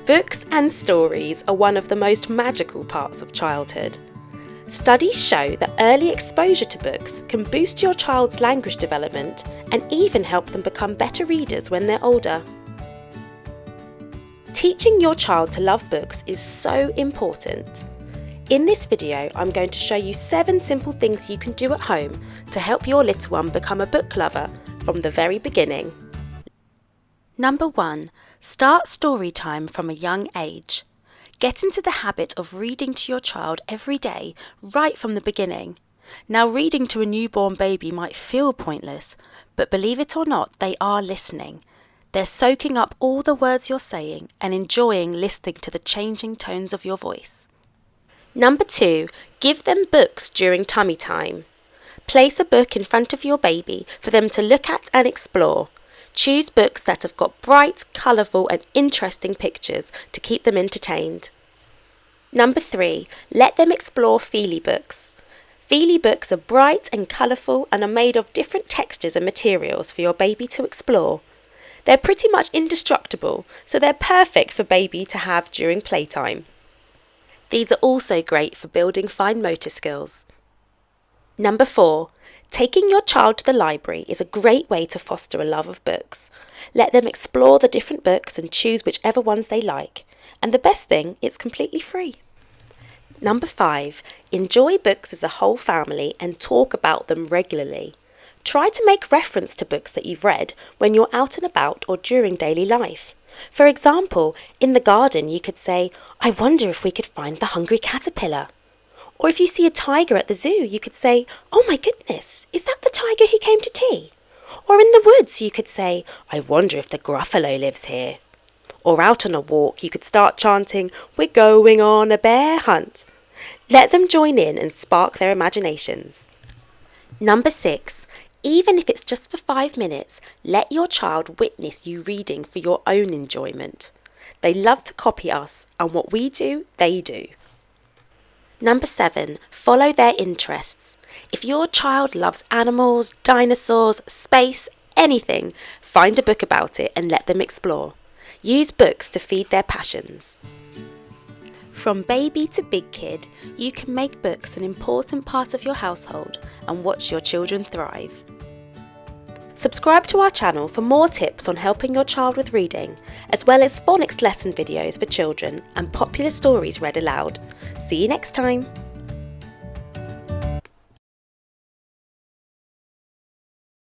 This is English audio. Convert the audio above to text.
Books and stories are one of the most magical parts of childhood. Studies show that early exposure to books can boost your child's language development and even help them become better readers when they're older. Teaching your child to love books is so important. In this video, I'm going to show you 7 simple things you can do at home to help your little one become a book lover from the very beginning. Number 1. Start story time from a young age. Get into the habit of reading to your child every day, right from the beginning. Now, reading to a newborn baby might feel pointless, but believe it or not, they are listening. They're soaking up all the words you're saying and enjoying listening to the changing tones of your voice. Number 2. Give them books during tummy time. Place a book in front of your baby for them to look at and explore. Choose books that have got bright, colourful and interesting pictures to keep them entertained. Number 3. Let them explore feely books. Feely books are bright and colourful and are made of different textures and materials for your baby to explore. They're pretty much indestructible, so they're perfect for baby to have during playtime. These are also great for building fine motor skills. Number 4. Taking your child to the library is a great way to foster a love of books. Let them explore the different books and choose whichever ones they like. And the best thing, it's completely free. Number 5. Enjoy books as a whole family and talk about them regularly. Try to make reference to books that you've read when you're out and about or during daily life. For example, in the garden you could say, "I wonder if we could find the hungry caterpillar." Or if you see a tiger at the zoo, you could say, "Oh my goodness, is that the tiger who came to tea?" Or in the woods, you could say, "I wonder if the gruffalo lives here." Or out on a walk, you could start chanting, "We're going on a bear hunt." Let them join in and spark their imaginations. Number 6. Even if it's just for 5 minutes, let your child witness you reading for your own enjoyment. They love to copy us, and what we do, they do. Number 7. Follow their interests. If your child loves animals, dinosaurs, space, anything, find a book about it and let them explore. Use books to feed their passions. From baby to big kid, you can make books an important part of your household and watch your children thrive. Subscribe to our channel for more tips on helping your child with reading, as well as phonics lesson videos for children and popular stories read aloud. See you next time.